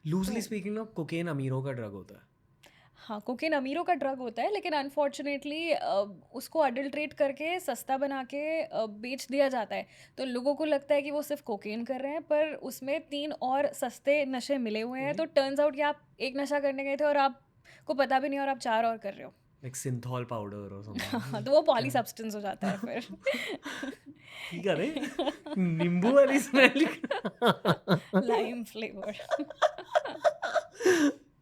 Loosely speaking ना cocaine अमीरों का ड्रग होता है. हाँ, कोकेन अमीरों का ड्रग होता है, लेकिन अनफॉर्चुनेटली उसको अडल्ट्रेट करके सस्ता बना के बेच दिया जाता है. तो लोगों को लगता है कि वो सिर्फ कोकेन कर रहे हैं, पर उसमें 3 और सस्ते नशे मिले हुए हैं. तो टर्न्स आउट कि आप एक नशा करने गए थे और आपको पता भी नहीं और आप 4 और कर रहे हो. Like synthol powder or something. तो वो पॉली सब्सटेंस हो जाता है फिर. ठीक है रे, नींबू वाली स्मेल. Lime flavour.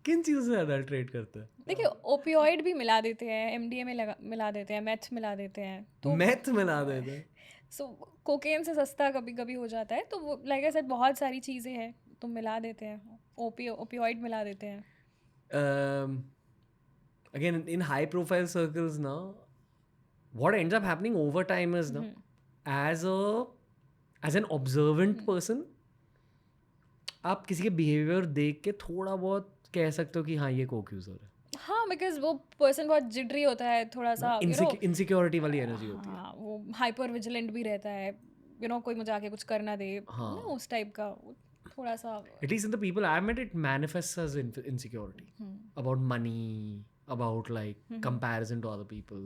किन चीज़ों से अडल्ट्रेट करते हैं? देखिए, ओपियोइड भी मिला देते हैं, एमडीएमए मिला देते हैं, मेथ मिला देते हैं. तो मैथ मिला देते हैं. सो कोकेन से सस्ता कभी कभी हो जाता है. तो वो लाइक आई सेड बहुत सारी चीज़ें हैं तो मिला देते हैं. ओपियोइड मिला देते हैं. Again, in high profile circles now, what ends up happening over time is now, as an observant person, आप किसी के बिहेवियर देख के थोड़ा बहुत कह सकते हो कि हाँ ये कोक यूजर है. हाँ, बिकॉज वो पर्सन बहुत जिडरी होता है थोड़ा सा, इनसिक्योरिटी वाली एनर्जी होती है. हाँ, वो हाइपर विजिलेंट भी रहता है. कोई मुझे आके कुछ करना दे, हाँ. उस टाइप का वो थोड़ा सा. At least in the people I've met, it manifests as insecurity about money, about like comparison to other people.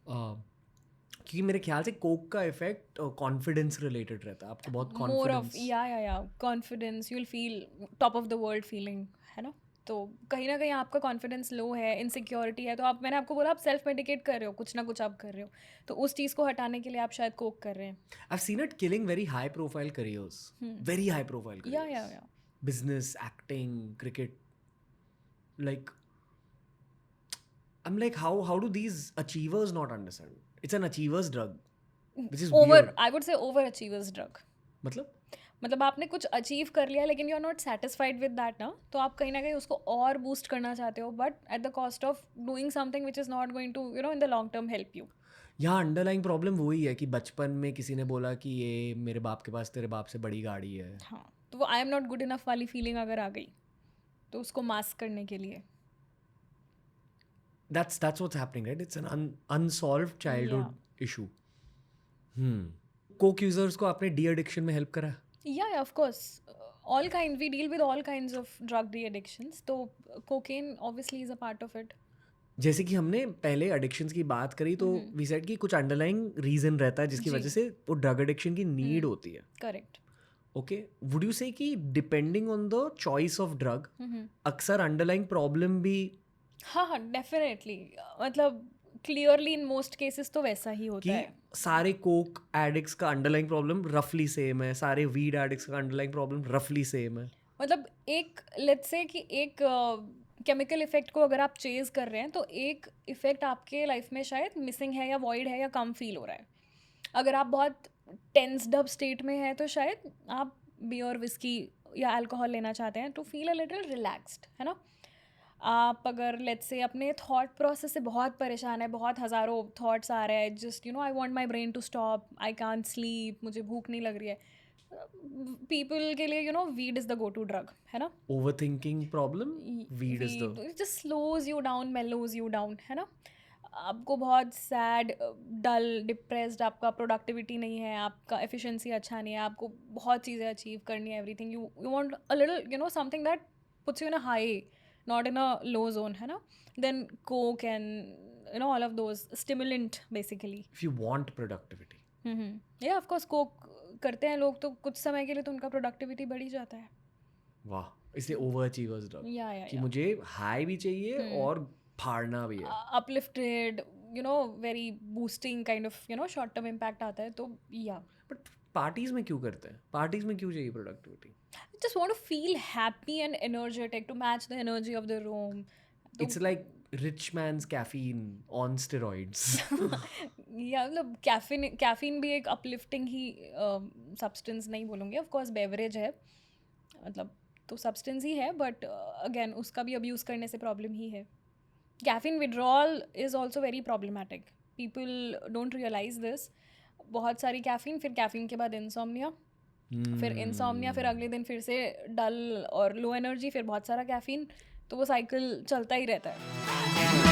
क्योंकि मेरे ख्याल से कोक का इफेक्ट कॉन्फिडेंस रिलेटेड रहता है. आपको बहुत मोर ऑफ कॉन्फिडेंस. या confidence, you will feel top of the world feeling, है ना. तो कहीं ना कहीं आपका कॉन्फिडेंस लो है, इनसिक्योरिटी है, तो मैंने आपको बोला आप सेल्फ मेडिकेट कर रहे हो, कुछ ना कुछ आप कर रहे हो. तो उस चीज़ को हटाने के लिए आप शायद कोक कर रहे हैं. I've seen it killing very high profile careers. Very high profile careers. या Business, acting, cricket. Like, I'm like, how do these achievers not understand? It's an achiever's drug, which is over, weird. I would say over achievers drug. मतलब आपने कुछ achieve कर लिया लेकिन you are not satisfied with that ना, तो आप कहीं ना कहीं उसको और बूस्ट करना चाहते हो, but at the cost of doing something which is not going to in the long term help you. यहाँ अंडरलाइंग प्रॉब्लम वही है कि बचपन में किसी ने बोला कि ये मेरे बाप के पास तेरे बाप से बड़ी गाड़ी है. हाँ, तो वो I am not good enough वाली फीलिंग अगर आ गई तो उसको मास्क करने के लिए. That's what's happening, right? It's an unsolved childhood issue. Coke users को आपने डी एडिक्शन में हेल्प करा? Yeah, of course. All kinds, we deal with all kinds of drug de-addictions. तो cocaine obviously is a part of it. जैसे कि हमने पहले addictions की बात करी तो वी सेड कि कुछ अंडरलाइंग रीजन रहता है जिसकी वजह से वो ड्रग एडिक्शन की नीड होती है. करेक्ट. ओके, वुड यू से कि depending on the choice of drug अक्सर अंडरलाइंग प्रॉब्लम भी. हाँ, डेफिनेटली. मतलब क्लियरली इन मोस्ट केसेस तो वैसा ही होता है. सारे कोक एडिक्ट्स का अंडरलाइंग प्रॉब्लम रफली सेम है, सारे वीड एडिक्ट्स का अंडरलाइंग प्रॉब्लम रफली सेम है. मतलब एक लेट्स से कि एक केमिकल इफेक्ट को अगर आप चेज कर रहे हैं तो एक इफेक्ट आपके लाइफ में शायद मिसिंग है या वॉइड है या कम फील हो रहा है. अगर आप बहुत टेंस्ड अप स्टेट में है तो शायद आप बियर, विस्की या अल्कोहल लेना चाहते हैं to feel a little relaxed, है ना. आप अगर लेट्स से अपने थॉट प्रोसेस से बहुत परेशान है, बहुत हज़ारों थॉट्स आ रहे हैं, just I want my brain to stop, I can't sleep, मुझे भूख नहीं लग रही है, पीपल के लिए weed is the go to drug, है ना. Overthinking problem, weed is the. It just slows you down, mellows you down, है ना. आपको बहुत सैड, डल, डिप्रेस्ड, आपका प्रोडक्टिविटी नहीं है, आपका एफिशिएंसी अच्छा नहीं है, आपको बहुत चीज़ें अचीव करनी है, everything you want a little something that puts you in a high, not in a low zone, है ना. Then coke and all of those stimulant basically. If you want productivity. Yeah, of course coke करते हैं लोग तो कुछ समय के लिए तो उनका प्रोडक्टिविटी बढ़ ही जाता है. वाह, इसलिए ओवर अचीवर्स ड्रग. कि मुझे हाई भी चाहिए और फाड़ना भी है. Uplifted, very boosting kind of short term impact आता है. तो बट पार्टीज में क्यों करते हैं? पार्टीज में क्यों चाहिए productivity? Just want to feel happy and energetic to match the energy of the room. It's like rich man's caffeine on steroids. या मतलब कैफीन भी एक अपलिफ्टिंग ही सब्सटेंस नहीं बोलूँगी, ऑफ कोर्स बेवरेज है, मतलब तो सब्सटेंस ही है, बट अगेन उसका भी अब्यूज़ करने से प्रॉब्लम ही है. Caffeine withdrawal is also very problematic. People don't realise this. बहुत सारी कैफीन, फिर कैफीन के बाद इंसोम्निया, फिर इंसोम्निया, फिर अगले दिन फिर से डल और लो एनर्जी, फिर बहुत सारा कैफीन, तो वो साइकिल चलता ही रहता है.